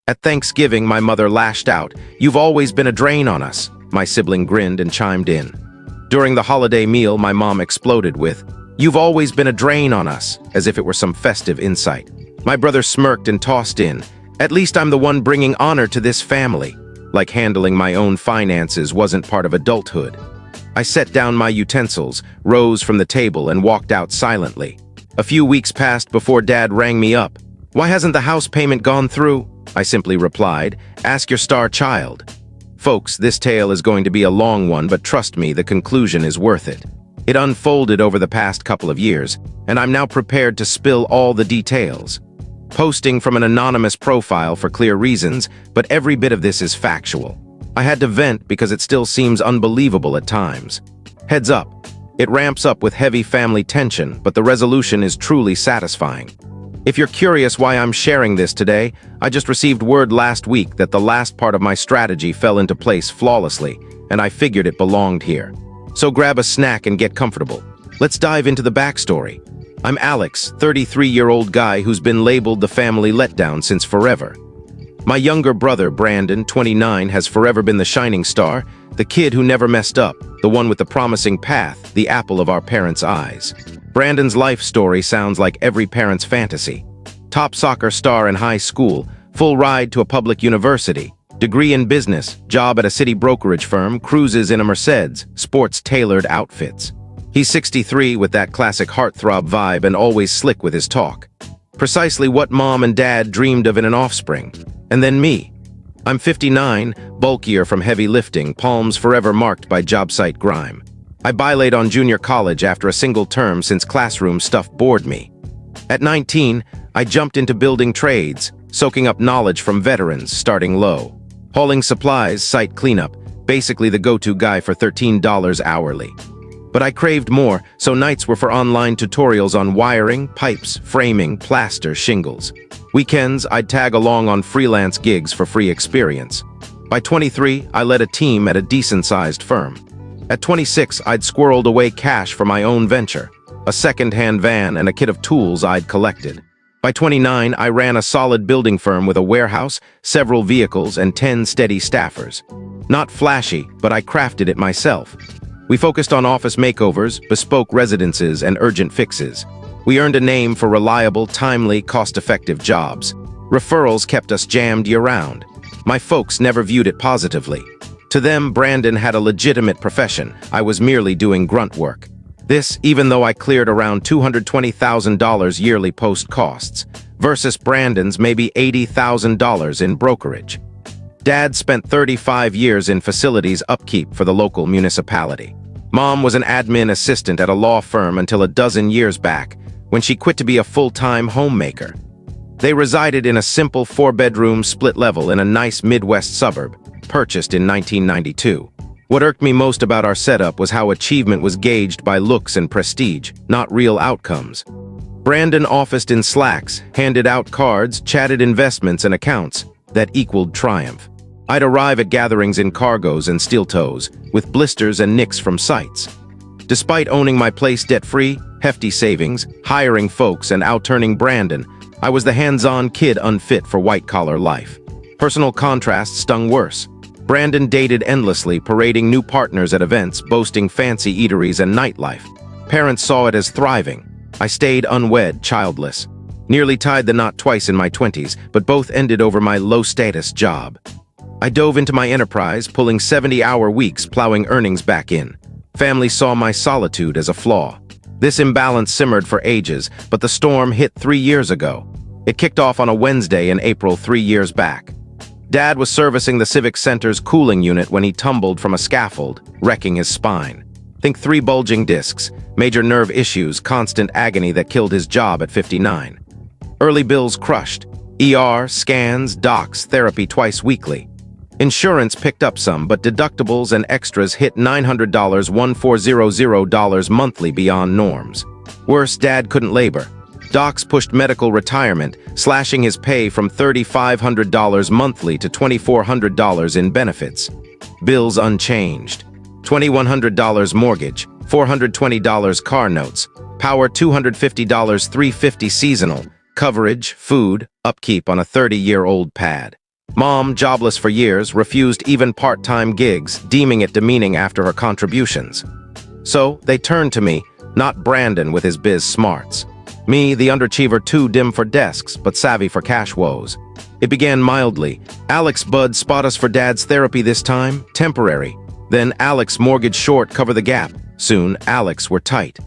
At Thanksgiving, my mother lashed out, "You've always been a drain on us." My sibling grinned and chimed in. During the holiday meal, my mom exploded with, "You've always been a drain on us," as if it were some festive insight. My brother smirked and tossed in, "At least I'm the one bringing honor to this family," like handling my own finances wasn't part of adulthood. I set down my utensils, rose from the table, and walked out silently. A few weeks passed before Dad rang me up. "Why hasn't the house payment gone through?" I simply replied, "Ask your star child." Folks, this tale is going to be a long one, but trust me, the conclusion is worth it. It unfolded over the past couple of years, and I'm now prepared to spill all the details. Posting from an anonymous profile for clear reasons, but every bit of this is factual. I had to vent because it still seems unbelievable at times. Heads up, it ramps up with heavy family tension, but the resolution is truly satisfying. If you're curious why I'm sharing this today, I just received word last week that the last part of my strategy fell into place flawlessly, and I figured it belonged here. So grab a snack and get comfortable. Let's dive into the backstory. I'm Alex, 33-year-old guy who's been labeled the family letdown since forever. My younger brother, Brandon, 29, has forever been the shining star, the kid who never messed up, the one with the promising path, the apple of our parents' eyes. Brandon's life story sounds like every parent's fantasy. Top soccer star in high school, full ride to a public university, degree in business, job at a city brokerage firm, cruises in a Mercedes, sports tailored outfits. He's 63 with that classic heartthrob vibe and always slick with his talk. Precisely what mom and dad dreamed of in an offspring. And then me. I'm 59, bulkier from heavy lifting, palms forever marked by job site grime. I bilaid on junior college after a single term since classroom stuff bored me. At 19, I jumped into building trades, soaking up knowledge from veterans, starting low. Hauling supplies, site cleanup, basically the go-to guy for $13 hourly. But I craved more, so nights were for online tutorials on wiring, pipes, framing, plaster, shingles. Weekends, I'd tag along on freelance gigs for free experience. By 23, I led a team at a decent-sized firm. At 26, I'd squirreled away cash for my own venture, a second-hand van and a kit of tools I'd collected. By 29, I ran a solid building firm with a warehouse, several vehicles, and 10 steady staffers. Not flashy, but I crafted it myself. We focused on office makeovers, bespoke residences, and urgent fixes. We earned a name for reliable, timely, cost-effective jobs. Referrals kept us jammed year-round. My folks never viewed it positively. To them, Brandon had a legitimate profession. I was merely doing grunt work. This, even though I cleared around $220,000 yearly post-costs, versus Brandon's maybe $80,000 in brokerage. Dad spent 35 years in facilities upkeep for the local municipality. Mom was an admin assistant at a law firm until a dozen years back, when she quit to be a full-time homemaker. They resided in a simple 4-bedroom split level in a nice Midwest suburb, purchased in 1992. What irked me most about our setup was how achievement was gauged by looks and prestige, not real outcomes. Brandon officed in slacks, handed out cards, chatted investments and accounts that equaled triumph. I'd arrive at gatherings in cargos and steel toes, with blisters and nicks from sites. Despite owning my place debt-free, hefty savings, hiring folks, and out-turning Brandon, I was the hands-on kid unfit for white-collar life. Personal contrast stung worse. Brandon dated endlessly, parading new partners at events, boasting fancy eateries and nightlife. Parents saw it as thriving. I stayed unwed, childless. Nearly tied the knot twice in my 20s, but both ended over my low-status job. I dove into my enterprise, pulling 70-hour weeks, plowing earnings back in. Family saw my solitude as a flaw. This imbalance simmered for ages, but the storm hit 3 years ago. It kicked off on a Wednesday in April 3 years back. Dad was servicing the Civic Center's cooling unit when he tumbled from a scaffold, wrecking his spine. Think 3 bulging discs, major nerve issues, constant agony that killed his job at 59. Early bills crushed. ER, scans, docs, therapy twice weekly. Insurance picked up some, but deductibles and extras hit $900, $1,400 monthly beyond norms. Worse, Dad couldn't labor. Docs pushed medical retirement, slashing his pay from $3,500 monthly to $2,400 in benefits. Bills unchanged. $2,100 mortgage, $420 car notes, power $250, $350 seasonal, coverage, food, upkeep on a 30-year-old pad. Mom, jobless for years, refused even part-time gigs, deeming it demeaning after her contributions. So, they turned to me, not Brandon with his biz smarts. Me, the underachiever too dim for desks, but savvy for cash woes. It began mildly. Alex, bud, spot us for dad's therapy this time? Temporary. Then Alex, mortgage short, cover the gap. Soon, Alex were tight.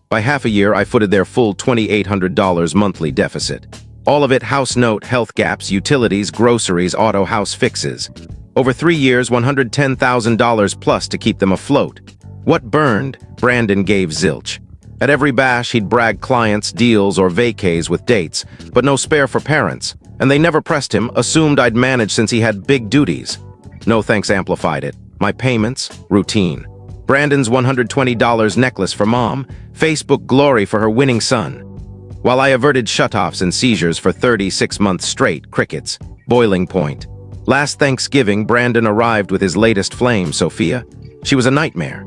By half a year, I footed their full $2,800 monthly deficit. All of it house note, health gaps, utilities, groceries, auto house fixes. Over 3 years, $110,000 plus to keep them afloat. What burned, Brandon gave zilch. At every bash, he'd brag clients, deals, or vacays with dates, but no spare for parents. And they never pressed him, assumed I'd manage since he had big duties. No thanks amplified it. My payments, routine. Brandon's $120 necklace for mom, Facebook glory for her winning son. While I averted shutoffs and seizures for 36 months straight, crickets, boiling point. Last Thanksgiving, Brandon arrived with his latest flame, Sophia. She was a nightmare.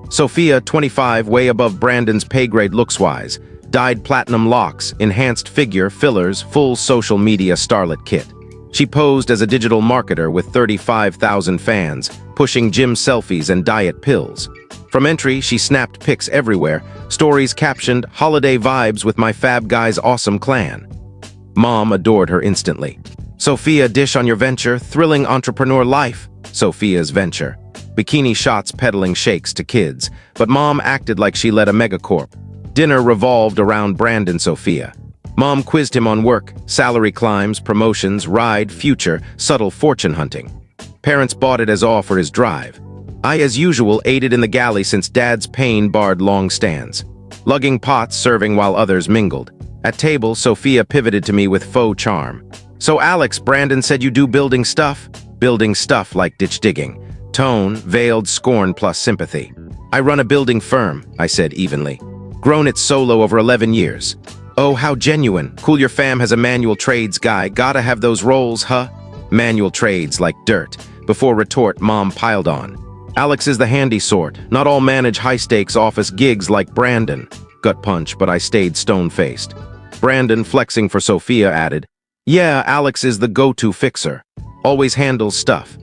Sophia, 25, way above Brandon's pay grade looks-wise, dyed platinum locks, enhanced figure, fillers, full social media starlet kit. She posed as a digital marketer with 35,000 fans, pushing gym selfies and diet pills. From entry, she snapped pics everywhere, stories captioned, "Holiday vibes with my fab guy's awesome clan." Mom adored her instantly. Sophia, dish on your venture, thrilling entrepreneur life. Sophia's venture. Bikini shots peddling shakes to kids, but mom acted like she led a megacorp. Dinner revolved around Brandon Sophia. Mom quizzed him on work, salary climbs, promotions, ride, future, subtle fortune hunting. Parents bought it as awe for his drive. I, as usual, aided in the galley since dad's pain barred long stands. Lugging pots, serving while others mingled. At table, Sophia pivoted to me with faux charm. "So Alex, Brandon said you do building stuff?" "Building stuff like ditch digging." Tone, veiled scorn plus sympathy. "I run a building firm," I said evenly. "Grown it solo over 11 years. "Oh, how genuine. Cool your fam has a manual trades guy. Gotta have those roles, huh?" Manual trades like dirt. Before retort, mom piled on. "Alex is the handy sort. Not all manage high-stakes office gigs like Brandon." Gut punch, but I stayed stone-faced. Brandon, flexing for Sophia, added, "Yeah, Alex is the go-to fixer. Always handles stuff."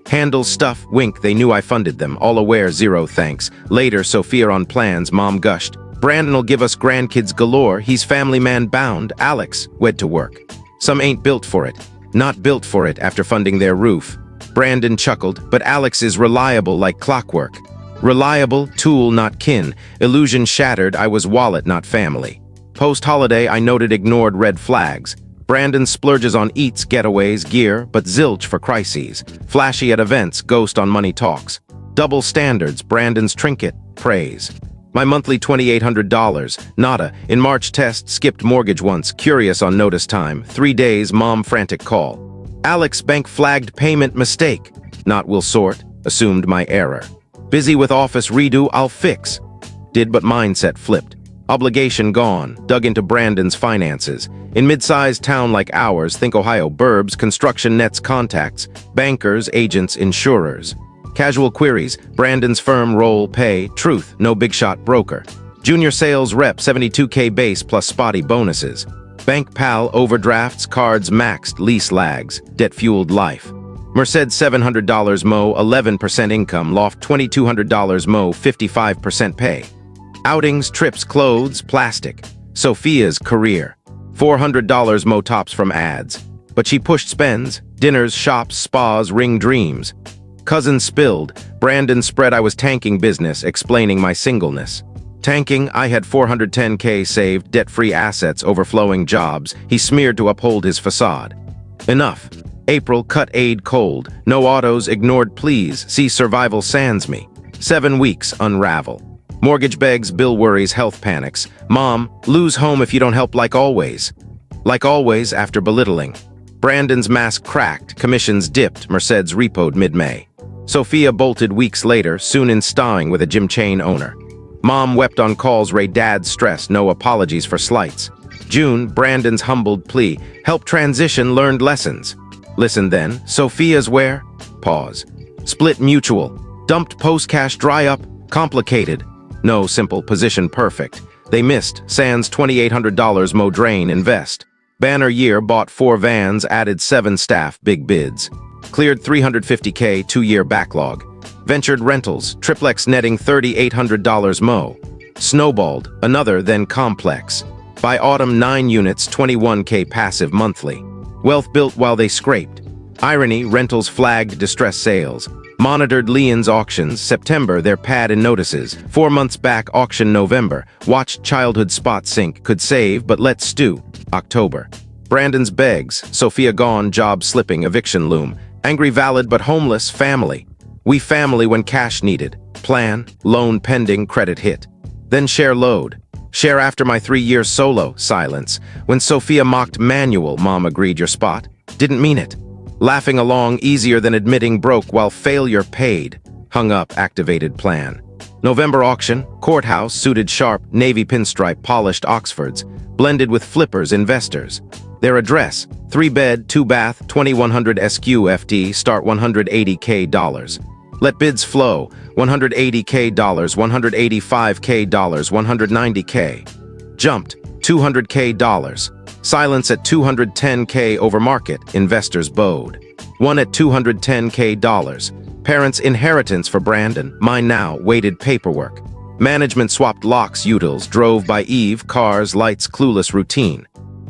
Handles stuff, wink, they knew I funded them, all aware, zero thanks. Later, Sophia on plans, mom gushed. "Brandon'll give us grandkids galore, he's family man bound, Alex, wed to work." Some ain't built for it. Not built for it after funding their roof. Brandon chuckled, but Alex is reliable like clockwork. Reliable, tool, not kin. Illusion shattered, I was wallet, not family. Post-holiday, I noted ignored red flags. Brandon splurges on eats, getaways, gear, but zilch for crises. Flashy at events, ghost on money talks. Double standards, Brandon's trinket, praise. My monthly $2,800, nada. In March test, skipped mortgage once, curious on notice time. 3 days, mom frantic call. "Alex, bank flagged payment mistake." Not will sort, assumed my error. "Busy with office redo, I'll fix." Did but mindset flipped. Obligation gone, dug into Brandon's finances. In mid-sized town like ours, think Ohio burbs, construction nets contacts, bankers, agents, insurers. Casual queries, Brandon's firm role, pay, truth, no big shot broker. Junior sales rep, 72K base plus spotty bonuses. Bank pal, overdrafts, cards maxed, lease lags, debt-fueled life. Merced $700 mo, 11% income, loft $2,200 mo, 55% pay. Outings, trips, clothes, plastic. Sophia's career. $400 mo tops from ads. But she pushed spends, dinners, shops, spas, ring dreams. Cousin spilled, Brandon spread I was tanking business, explaining my singleness. Tanking, I had $410K saved, debt-free assets, overflowing jobs. He smeared to uphold his facade. Enough. April, cut aid cold. No autos, ignored please. See survival sans me. 7 weeks, unravel. Mortgage begs, bill worries, health panics. Mom, lose home if you don't help like always. Like always, after belittling. Brandon's mask cracked, commissions dipped, Merced's repoed mid-May. Sophia bolted weeks later, soon installing with a gym chain owner. Mom wept on calls, Ray dad's stress, no apologies for slights. June, Brandon's humbled plea, help transition, learned lessons. Listen then, Sophia's where? Pause. Split mutual. Dumped post-cash dry up, complicated. No simple position perfect. They missed, sans $2,800 mo drain invest. Banner year, bought 4 vans, added 7 staff, big bids. Cleared $350K, 2-year backlog. Ventured rentals, triplex netting $3,800 mo. Snowballed, another, then complex. By autumn, 9 units, 21K passive monthly. Wealth built while they scraped. Irony, rentals flagged distress sales. Monitored Leon's auctions, September, their pad and notices. 4 months back, auction November. Watched childhood spot sink, could save, but let stew. October. Brandon's begs, Sophia gone, job slipping, eviction loom. Angry valid but homeless, family. We family when cash needed. Plan, loan pending, credit hit. Then share load. Share after my 3 years solo, silence. When Sophia mocked manual, mom agreed your spot. Didn't mean it. Laughing along, easier than admitting broke while failure paid. Hung up, activated plan. November auction, courthouse, suited sharp, navy pinstripe, polished Oxfords. Blended with flippers, investors. Their address, 3-bed, 2-bath, 2100 SQ FD, start $180K dollars. Let bids flow, $180K dollars, $185K dollars, $190K. Jumped, $200K dollars. Silence at $210K over market, investors bowed. One at $210K dollars. Parents' inheritance for Brandon, mine now, waited paperwork. Management swapped locks, utils, drove by Eve, cars, lights, clueless routine.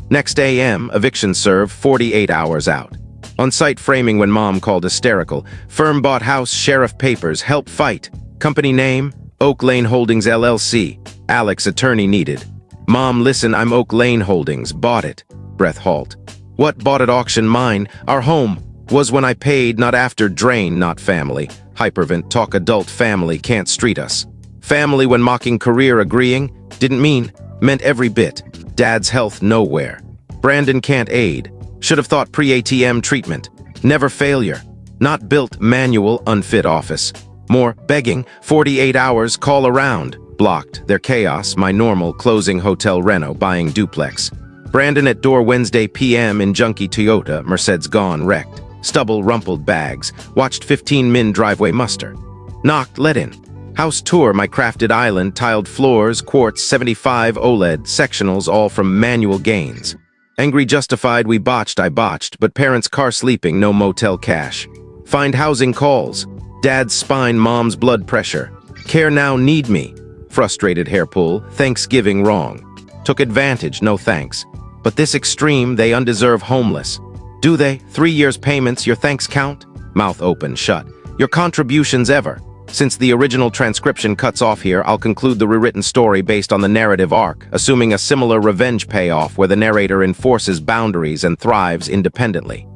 Next AM, eviction serve, 48 hours out. On-site framing when mom called hysterical. Firm bought house, sheriff papers, help fight. Company name, Oak Lane Holdings LLC. Alex, attorney needed. Mom, listen, I'm Oak Lane Holdings, bought it. Breath halt. What, bought at auction? Mine, our home. Was when I paid, not after, drain, not family. Hypervent, talk adult, family, can't street us. Family when mocking career, agreeing, didn't mean, meant every bit. Dad's health nowhere. Brandon can't aid. Should have thought pre-ATM treatment. Never failure. Not built, manual, unfit office. More, begging, 48 hours, call around. Blocked, their chaos, my normal, closing hotel reno, buying duplex. Brandon at door Wednesday PM in junky Toyota, Merced's gone, wrecked. Stubble, rumpled bags. Watched 15 min driveway muster. Knocked, let in. House tour, my crafted island, tiled floors, quartz, 75 OLED, sectionals, all from manual gains. Angry justified, we botched, I botched, but parents' car sleeping, no motel cash. Find housing calls. Dad's spine, mom's blood pressure. Care now, need me. Frustrated hair pull, Thanksgiving wrong. Took advantage, no thanks. But this extreme, they undeserve homeless. Do they? 3 years payments, your thanks count? Mouth open, shut. Your contributions ever. Since the original transcription cuts off here, I'll conclude the rewritten story based on the narrative arc, assuming a similar revenge payoff where the narrator enforces boundaries and thrives independently.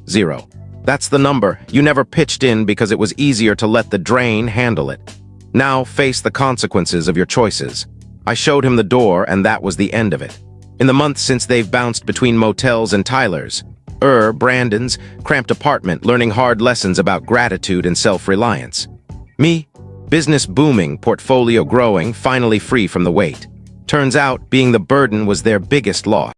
0. That's the number. You never pitched in because it was easier to let the drain handle it. Now face the consequences of your choices. I showed him the door, and that was the end of it. In the months since they've bounced between motels and Tyler's, Brandon's, cramped apartment, learning hard lessons about gratitude and self-reliance. Me, business booming, portfolio growing, finally free from the weight. Turns out, being the burden was their biggest loss.